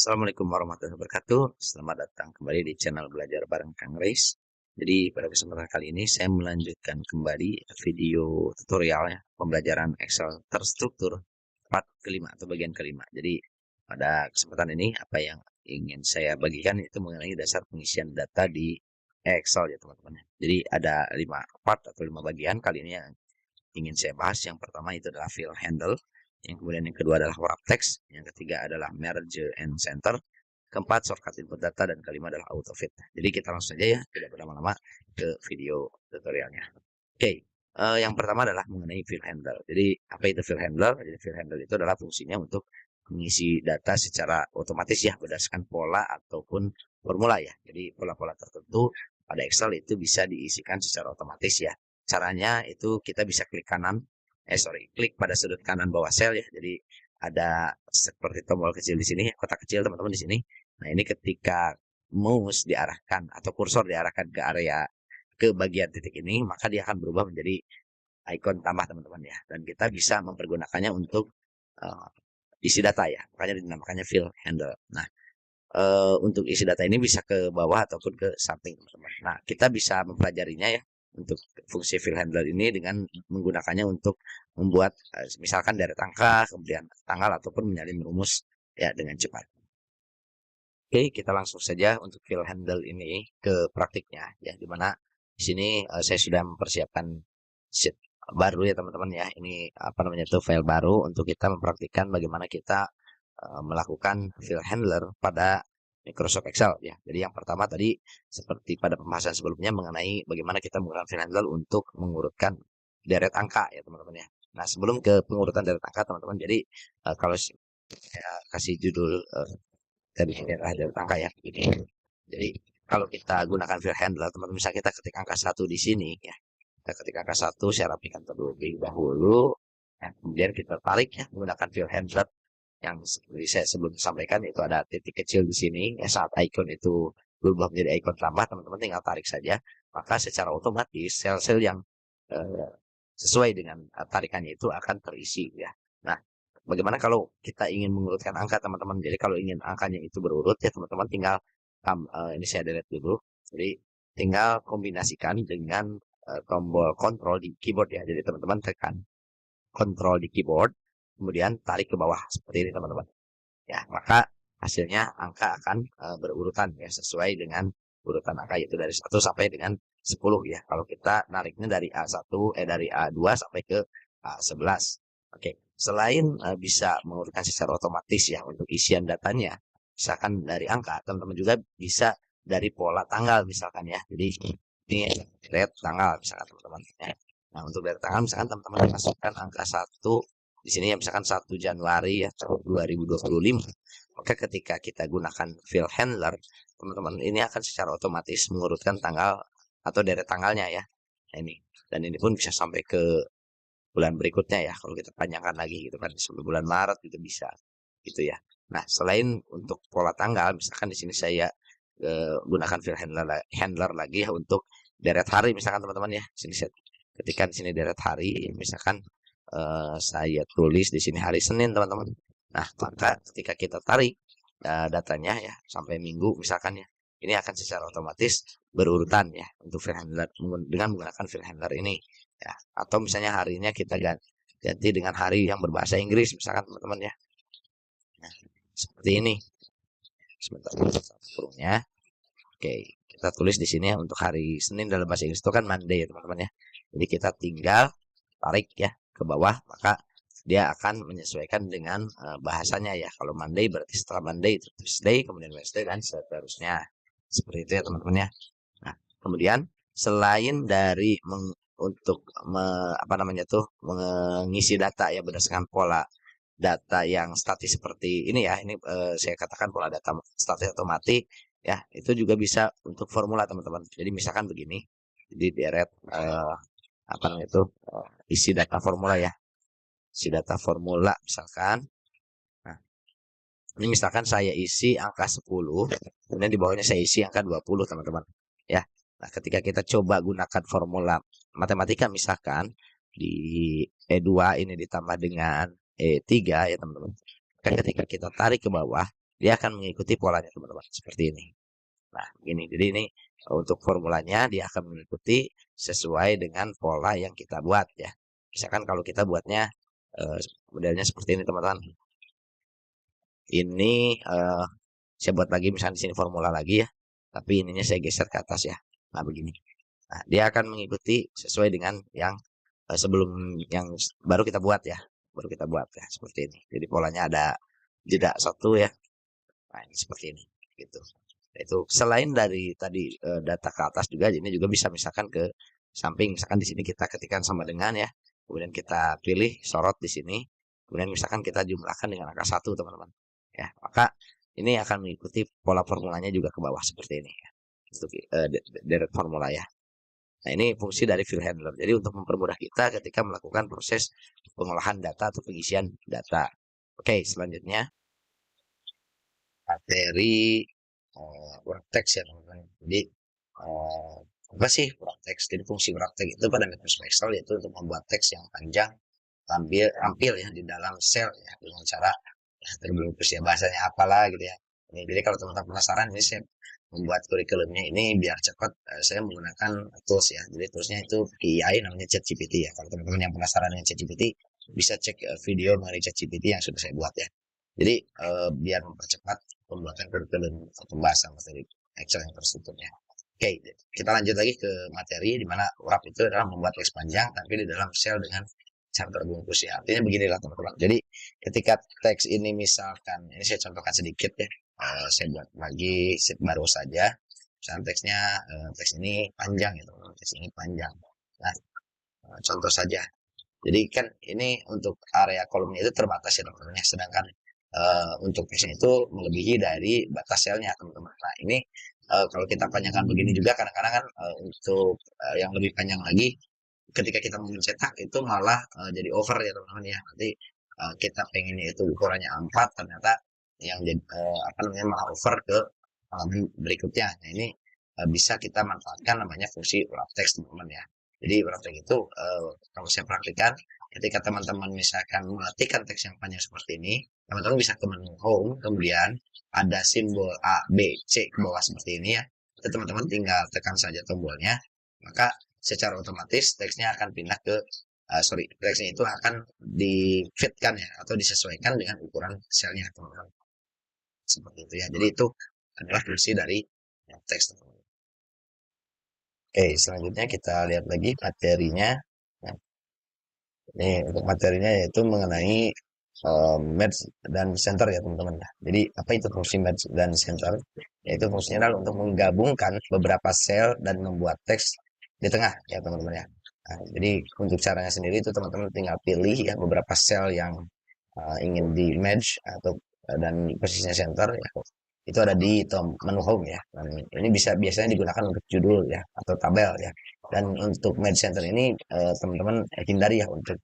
Assalamualaikum warahmatullahi wabarakatuh. Selamat datang kembali di channel Belajar Bareng Kang Reis. Jadi pada kesempatan kali ini saya melanjutkan kembali video tutorial ya, pembelajaran Excel terstruktur part kelima atau bagian kelima. Jadi pada kesempatan ini apa yang ingin saya bagikan itu mengenai dasar pengisian data di Excel ya teman-teman. Jadi ada 5 part atau 5 bagian kali ini yang ingin saya bahas. Yang pertama itu adalah fill handle, yang kemudian yang kedua adalah wrap text, yang ketiga adalah merge and center, keempat shortcut input data, dan kelima adalah autofit. Jadi kita langsung saja ya, tidak berlama-lama ke video tutorialnya. Oke, yang pertama adalah mengenai fill handle. Jadi apa itu fill handle? Jadi fill handle itu adalah fungsinya untuk mengisi data secara otomatis ya, berdasarkan pola ataupun formula ya. Jadi pola-pola tertentu pada Excel itu bisa diisikan secara otomatis ya. Caranya itu kita bisa klik klik pada sudut kanan bawah sel ya. Jadi ada seperti tombol kecil di sini, kotak kecil teman-teman di sini. Nah, ini ketika mouse diarahkan atau kursor diarahkan ke bagian titik ini, maka dia akan berubah menjadi ikon tambah teman-teman ya. Dan kita bisa mempergunakannya untuk isi data ya. Makanya dinamakannya fill handle. Nah, untuk isi data ini bisa ke bawah ataupun ke samping teman-teman. Nah, kita bisa mempelajarinya ya untuk fungsi fill handler ini dengan menggunakannya untuk membuat misalkan deret angka, kemudian tanggal ataupun menyalin rumus ya dengan cepat. Oke, kita langsung saja untuk fill handle ini ke praktiknya ya, dimana di sini saya sudah mempersiapkan sheet baru ya teman-teman ya. Ini apa namanya itu file baru untuk kita mempraktikkan bagaimana kita melakukan fill handler pada Microsoft Excel ya. Jadi yang pertama tadi seperti pada pembahasan sebelumnya mengenai bagaimana kita menggunakan fill handler untuk mengurutkan deret angka ya teman-teman ya. Nah, sebelum ke pengurutan deret angka teman-teman, jadi kalau saya kasih judul tadi adalah deret angka ya. Jadi kalau kita gunakan fill handler teman-teman, misalnya kita ketik angka 1 di sini ya. Kita ketik angka 1, saya rapikan terlebih dahulu. Nah, kemudian kita tarik ya menggunakan fill handler yang seperti saya sebelum sampaikan, itu ada titik kecil di sini ya. Saat icon itu berubah menjadi icon tambah, teman-teman tinggal tarik saja, maka secara otomatis sel-sel yang sesuai dengan tarikannya itu akan terisi ya. Nah, bagaimana kalau kita ingin mengurutkan angka teman-teman? Jadi kalau ingin angkanya itu berurut ya teman-teman tinggal ini saya delete dulu. Jadi tinggal kombinasikan dengan tombol kontrol di keyboard ya. Jadi teman-teman tekan kontrol di keyboard, kemudian tarik ke bawah seperti ini teman-teman. Ya, maka hasilnya angka akan berurutan ya sesuai dengan urutan angka, yaitu dari 1 sampai dengan 10 ya. Kalau kita nariknya dari A1 dari A2 sampai ke A11. Oke. Selain bisa mengurutkan secara otomatis ya untuk isian datanya, misalkan dari angka, teman-teman juga bisa dari pola tanggal misalkan ya. Jadi ini red tanggal misalkan teman-teman ya. Nah, untuk dari tanggal misalkan teman-teman masukkan angka 1 di sini ya, misalkan 1 Januari ya tahun 2025. Maka ketika kita gunakan fill handler, teman-teman, ini akan secara otomatis mengurutkan tanggal atau deret tanggalnya ya. Nah, ini. Dan ini pun bisa sampai ke bulan berikutnya ya, kalau kita panjangkan lagi gitu kan, sampai bulan Maret juga bisa gitu ya. Nah, selain untuk pola tanggal, misalkan di sini saya gunakan fill handler lagi ya untuk deret hari misalkan teman-teman ya. Sini saya ketika di sini deret hari, misalkan saya tulis di sini hari Senin teman-teman. Nah, maka ketika kita tarik datanya ya sampai minggu misalkan ya, ini akan secara otomatis berurutan ya untuk fill handler dengan menggunakan fill handler ini ya. Atau misalnya harinya kita ganti dengan hari yang berbahasa Inggris misalkan teman-teman ya. Nah, seperti ini. Sebentar burungnya. Oke, kita tulis di sini ya untuk hari Senin dalam bahasa Inggris itu kan Monday ya teman-teman ya. Jadi kita tinggal tarik ya ke bawah, maka dia akan menyesuaikan dengan bahasanya ya. Kalau Monday berarti setelah Monday itu Tuesday, kemudian Wednesday dan seterusnya. Seperti itu ya teman-teman ya. Nah, kemudian selain dari mengisi data ya berdasarkan pola data yang statis seperti ini ya. Ini saya katakan pola data statis atau mati ya. Itu juga bisa untuk formula teman-teman. Jadi misalkan begini. Jadi deret isi data formula ya. Isi data formula misalkan. Nah, ini misalkan saya isi angka 10, kemudian di bawahnya saya isi angka 20 teman-teman ya. Nah, ketika kita coba gunakan formula matematika misalkan di E2 ini ditambah dengan E3 ya teman-teman. Ketika kita tarik ke bawah, dia akan mengikuti polanya teman-teman seperti ini. Nah, ini jadi ini untuk formulanya dia akan mengikuti sesuai dengan pola yang kita buat ya. Misalkan kalau kita buatnya modelnya seperti ini teman-teman. Ini saya buat lagi misalnya di sini formula lagi ya. Tapi ininya saya geser ke atas ya. Nah, begini. Nah, dia akan mengikuti sesuai dengan yang sebelum yang baru kita buat ya. Baru kita buat ya seperti ini. Jadi polanya ada jeda satu ya. Nah, ini seperti ini gitu. Itu selain dari tadi data ke atas juga ini juga bisa misalkan ke samping, misalkan di sini kita ketikkan sama dengan ya, kemudian kita pilih sorot di sini, kemudian misalkan kita jumlahkan dengan angka 1 teman-teman ya, maka ini akan mengikuti pola formulanya juga ke bawah seperti ini ya, untuk deret formula ya. Nah, ini fungsi dari field handler, jadi untuk mempermudah kita ketika melakukan proses pengolahan data atau pengisian data. Oke, selanjutnya materi worktext ya teman-teman. Jadi apa sih worktext? Jadi fungsi worktext itu pada Microsoft Excel yaitu untuk membuat teks yang panjang tampil ya di dalam sel ya dengan cara ya, terbungkus ya bahasanya apalah gitu ya. Ini, jadi kalau teman-teman penasaran ini saya membuat kurikulumnya ini biar cepat, saya menggunakan tools ya. Jadi toolsnya itu AI namanya ChatGPT ya. Kalau teman-teman yang penasaran dengan ChatGPT bisa cek video mengenai ChatGPT yang sudah saya buat ya. Jadi biar mempercepat pembuatan kurikulum atau pembahasan materi Excel yang terstrukturnya. Oke, kita lanjut lagi ke materi di mana wrap itu adalah membuat teks panjang tapi di dalam sel dengan cara terbungkus ya. Artinya beginilah teman-teman. Jadi ketika teks ini misalkan, ini saya contohkan sedikit ya. Saya buat lagi sheet baru saja. Misalkan teksnya, teks ini panjang ya teman-teman. Teks ini panjang. Nah, contoh saja. Jadi kan ini untuk area kolomnya itu terbatas ya teman-teman. Sedangkan untuk teksnya itu melebihi dari batas selnya teman-teman. Nah, ini kalau kita panjangkan begini juga kadang-kadang kan untuk yang lebih panjang lagi ketika kita mau mencetak itu malah jadi over ya teman-teman ya. Nanti kita pengennya itu ukurannya A4 ternyata yang jadi apa namanya malah over ke halaman berikutnya. Nah, ini bisa kita manfaatkan namanya fungsi wrap text teman-teman ya. Jadi wrap text itu kalau saya praktikkan ketika teman-teman misalkan mengetikkan teks yang panjang seperti ini, teman-teman bisa ke menu home, kemudian ada simbol A, B, C ke bawah seperti ini ya. Teman-teman tinggal tekan saja tombolnya, maka secara otomatis teksnya akan pindah ke teksnya itu akan di-fitkan ya atau disesuaikan dengan ukuran selnya teman-teman. Seperti itu ya. Jadi itu adalah fungsi dari teks teman-teman. Oke, selanjutnya kita lihat lagi materinya. Nah, ini untuk materinya yaitu mengenai merge dan center ya teman-teman. Jadi apa itu fungsi merge dan center? Yaitu fungsinya adalah untuk menggabungkan beberapa sel dan membuat teks di tengah ya teman-teman ya. Nah, jadi untuk caranya sendiri itu teman-teman tinggal pilih ya beberapa sel yang ingin di merge atau dan posisinya center ya. Itu ada di menu home ya. Dan ini bisa biasanya digunakan untuk judul ya atau tabel ya. Dan untuk merge center ini teman-teman hindari ya untuk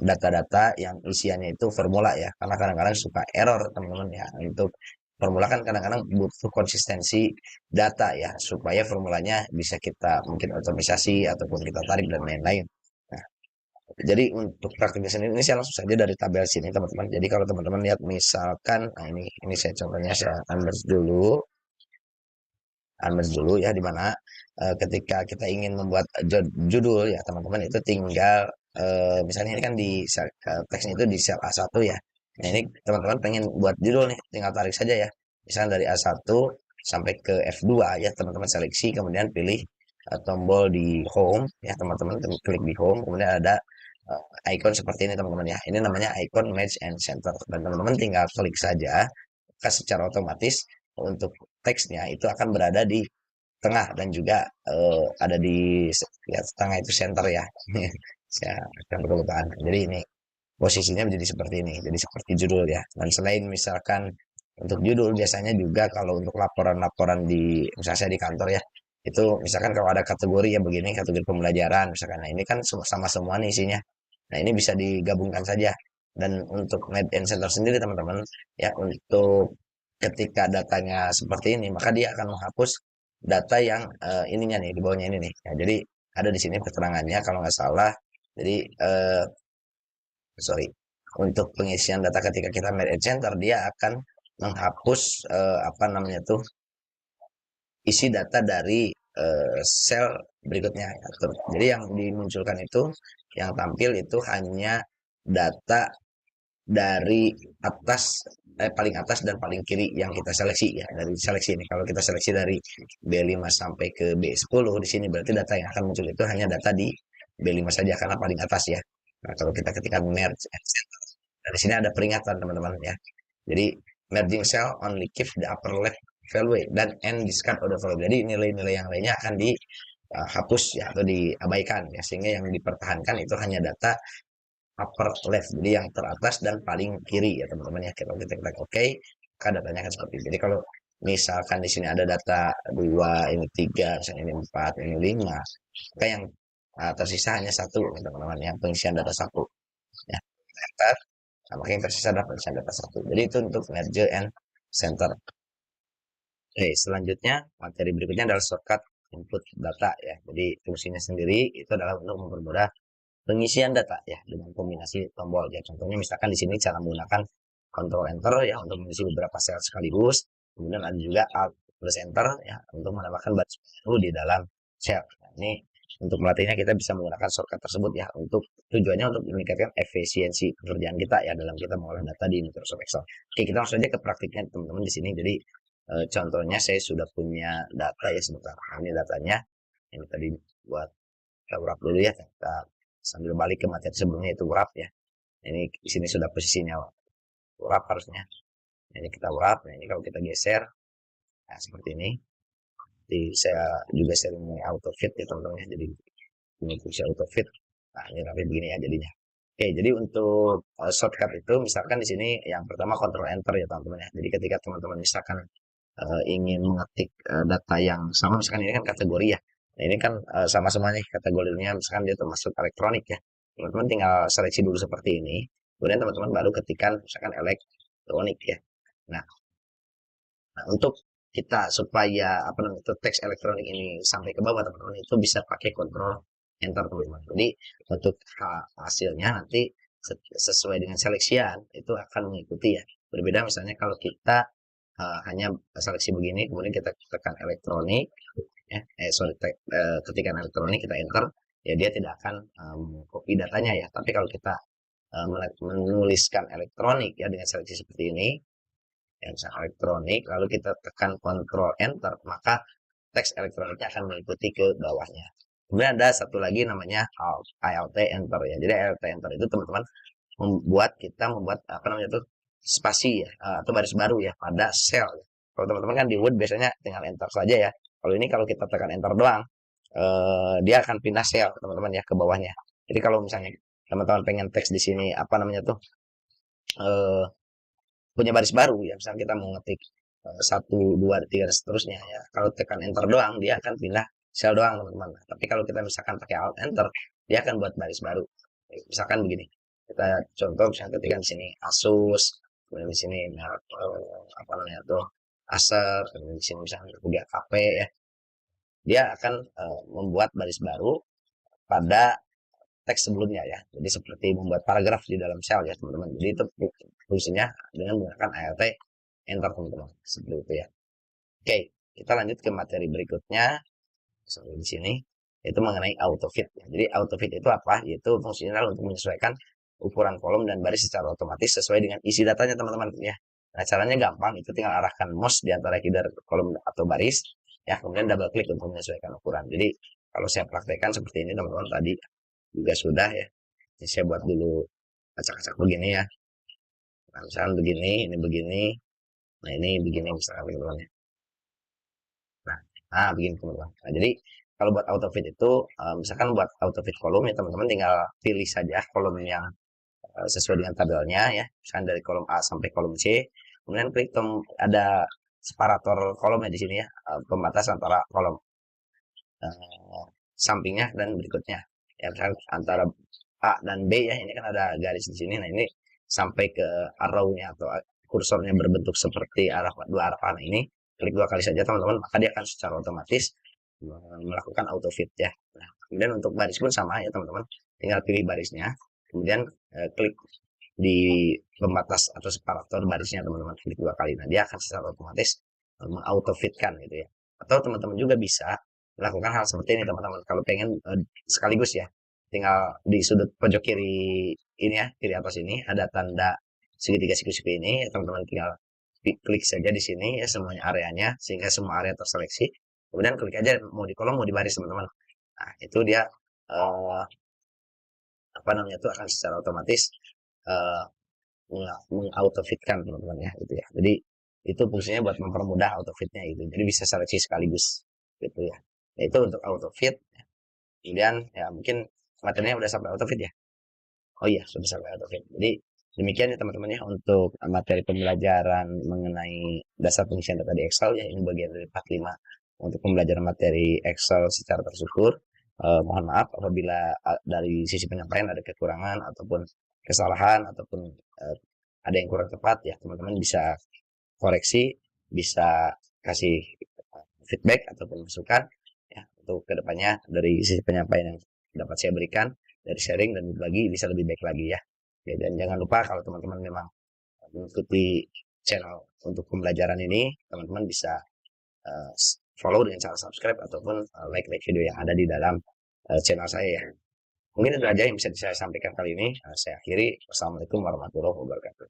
data-data yang isiannya itu formula ya, karena kadang-kadang suka error teman-teman ya. Untuk formula kan kadang-kadang butuh konsistensi data ya supaya formulanya bisa kita mungkin otomatisasi ataupun kita tarik dan lain-lain. Nah, jadi untuk praktiknya sendiri ini saya langsung saja dari tabel sini teman-teman. Jadi kalau teman-teman lihat misalkan, nah ini saya contohnya saya unmerge dulu ya, dimana ketika kita ingin membuat judul ya teman-teman itu tinggal misalnya ini kan di teksnya itu di sel A1 ya. Nah, ini teman-teman pengen buat judul nih, tinggal tarik saja ya. Misalnya dari A1 sampai ke F2 ya, teman-teman seleksi, kemudian pilih tombol di home ya teman-teman, klik di home, kemudian ada icon seperti ini teman-teman ya. Ini namanya icon match and center. Dan teman-teman tinggal klik saja, maka secara otomatis untuk teksnya itu akan berada di tengah dan juga ada di ya, tengah itu center ya. Saya akan kelupaan. Jadi ini posisinya menjadi seperti ini. Jadi seperti judul ya. Dan selain misalkan untuk judul biasanya juga kalau untuk laporan-laporan di misalnya saya di kantor ya, itu misalkan kalau ada kategori ya begini, kategori pembelajaran misalkan. Nah, ini kan sama semua nih isinya. Nah, ini bisa digabungkan saja. Dan untuk Med and Center sendiri teman-teman ya, untuk ketika datanya seperti ini maka dia akan menghapus data yang ininya nih di bawahnya ini nih ya. Jadi ada di sini keterangannya kalau nggak salah. Jadi sorry, untuk pengisian data ketika kita Med and Center dia akan menghapus apa namanya tuh isi data dari sel berikutnya. Jadi yang dimunculkan itu, yang tampil itu hanya data dari atas, paling atas dan paling kiri yang kita seleksi ya. Dari seleksi ini, kalau kita seleksi dari B5 sampai ke B10 di sini, berarti data yang akan muncul itu hanya data di B5 saja karena paling atas ya. Nah, kalau kita ketikkan merge and center, dan di sini ada peringatan teman-teman ya. Jadi merging cell only keep the upper left value dan end discard other value. Jadi nilai-nilai yang lainnya akan dihapus ya atau diabaikan ya, sehingga yang dipertahankan itu hanya data upper left, jadi yang teratas dan paling kiri ya teman-teman ya. Kita klik oke, maka datanya akan seperti ini. Jadi kalau misalkan di sini ada data 2, ini 3, misalnya ini 4, ini 5, maka yang tersisa hanya satu teman-teman, yang pengisian data satu ya. Enter, nah, maka yang tersisa adalah pengisian data satu. Jadi itu untuk merge and center. Oke, selanjutnya materi berikutnya adalah shortcut input data ya. Jadi fungsinya sendiri itu adalah untuk mempermudah pengisian data ya dengan kombinasi tombol ya. Contohnya misalkan di sini cara menggunakan Ctrl Enter ya untuk mengisi beberapa sel sekaligus. Kemudian ada juga Alt plus Enter ya untuk menambahkan baris baru di dalam sel. Nah, ini untuk melatihnya kita bisa menggunakan shortcut tersebut ya, untuk tujuannya untuk meningkatkan efisiensi pekerjaan kita ya dalam kita mengolah data di Microsoft Excel. Oke, kita langsung aja ke praktiknya teman-teman di sini. Jadi contohnya saya sudah punya data ya sebentar. Ini datanya. Ini tadi buat kita wrap dulu ya. Kita sambil balik ke materi sebelumnya itu wrap ya. Ini di sini sudah posisinya wrap harusnya. Ini kita wrap. Nah, ini kalau kita geser, nah seperti ini. Jadi saya juga sering auto fit ya teman-teman ya. Jadi ini fungsi auto fit. Nah ini rapi begini ya jadinya. Oke, jadi untuk shortcut itu misalkan di sini yang pertama Ctrl Enter ya teman-teman ya. Jadi ketika teman-teman misalkan ingin mengetik data yang sama, misalkan ini kan kategori ya. Nah, ini kan sama semuanya kategorinya, misalkan dia termasuk elektronik ya. Teman-teman tinggal seleksi dulu seperti ini. Kemudian teman-teman baru ketikkan misalkan elektronik ya. Nah, untuk kita supaya apa namanya itu teks elektronik ini sampai ke bawah teman-teman itu bisa pakai kontrol enter teman-teman. Jadi untuk hasilnya nanti sesuai dengan seleksian itu akan mengikuti ya. Berbeda misalnya kalau kita hanya seleksi begini kemudian kita tekan elektronik ya, ketikan elektronik kita enter ya, dia tidak akan copy datanya ya. Tapi kalau kita menuliskan elektronik ya dengan seleksi seperti ini yang elektronik, lalu kita tekan Ctrl Enter, maka teks elektroniknya akan mengikuti ke bawahnya. Kemudian ada satu lagi namanya Alt Enter ya. Jadi Alt Enter itu teman-teman membuat apa namanya itu spasi ya, atau baris baru ya pada sel. Kalau teman-teman kan di Word biasanya tinggal Enter saja ya. Kalau ini kalau kita tekan Enter doang, dia akan pindah sel teman-teman ya ke bawahnya. Jadi kalau misalnya teman-teman pengen teks di sini apa namanya tuh punya baris baru ya, misalnya kita mau ngetik 1, 2, 3 dan seterusnya ya, kalau tekan enter doang dia akan pindah sel doang teman-teman. Tapi kalau kita misalkan pakai alt enter dia akan buat baris baru. Misalkan begini, kita contoh misalnya ketika di sini Asus, kemudian di sini apa namanya tuh Acer, kemudian di sini misalnya juga HP ya, dia akan membuat baris baru pada teks sebelumnya ya. Jadi seperti membuat paragraf di dalam sel ya teman-teman. Jadi itu fungsinya dengan menggunakan alt enter teman-teman. Seperti itu ya. Oke, kita lanjut ke materi berikutnya. Sampai di sini itu mengenai autofit. Jadi autofit itu apa? Yaitu fungsinya untuk menyesuaikan ukuran kolom dan baris secara otomatis sesuai dengan isi datanya teman-teman ya. Nah, caranya gampang, itu tinggal arahkan mouse di antara header kolom atau baris ya, kemudian double klik untuk menyesuaikan ukuran. Jadi kalau saya praktekkan seperti ini teman-teman, tadi juga sudah ya. Ini saya buat dulu acak-acak begini ya. Nah, misalkan begini, ini begini. Nah, ini begini misalkan teman-teman ya. Nah, begini teman-teman. Nah, jadi kalau buat autofit itu, misalkan buat autofit kolom ya teman-teman tinggal pilih saja kolom yang sesuai dengan tabelnya ya. Misalkan dari kolom A sampai kolom C. Kemudian klik ada separator kolomnya di sini ya, pembatas antara kolom sampingnya dan berikutnya. Ya, misalkan antara A dan B ya, ini kan ada garis di sini. Nah, ini sampai ke arrow-nya atau kursornya berbentuk seperti dua arah panah ini. Klik 2 kali saja teman-teman, maka dia akan secara otomatis melakukan autofit ya. Nah, kemudian untuk baris pun sama ya teman-teman. Tinggal pilih barisnya, kemudian klik di pembatas atau separator barisnya teman-teman klik 2 kali. Nah, dia akan secara otomatis mengauto-fitkan gitu ya. Atau teman-teman juga bisa melakukan hal seperti ini teman-teman. Kalau pengen sekaligus ya, tinggal di sudut pojok kiri ini ya, kiri atas ini ada tanda segitiga siku-siku ini, ya teman-teman tinggal klik saja di sini ya semuanya areanya sehingga semua area terseleksi. Kemudian klik aja mau di kolom mau di baris teman-teman. Nah, itu dia apa namanya itu akan secara otomatis uh, mengautofitkan teman-teman ya itu ya. Jadi itu fungsinya buat mempermudah autofitnya gitu. Jadi bisa seleksi sekaligus gitu ya. Nah, itu untuk autofit. Kemudian ya mungkin materinya udah sampai autofit ya. Oh iya, sudah sampai autofit. Jadi demikian ya teman-teman ya untuk materi pembelajaran mengenai dasar pengisian data di Excel ya. Ini bagian dari part 5 untuk pembelajaran materi Excel secara terstruktur. Mohon maaf apabila dari sisi penyampaian ada kekurangan ataupun kesalahan ataupun ada yang kurang tepat ya teman-teman bisa koreksi, bisa kasih feedback ataupun masukan ya untuk kedepannya dari sisi penyampaian yang dapat saya berikan dari sharing dan berbagi bisa lebih baik lagi ya. Ya dan jangan lupa kalau teman-teman memang mengikuti channel untuk pembelajaran ini, teman-teman bisa follow dengan cara subscribe ataupun like video yang ada di dalam channel saya ya. Mungkin itu aja yang bisa saya sampaikan kali ini. Saya akhiri. Wassalamualaikum warahmatullahi wabarakatuh.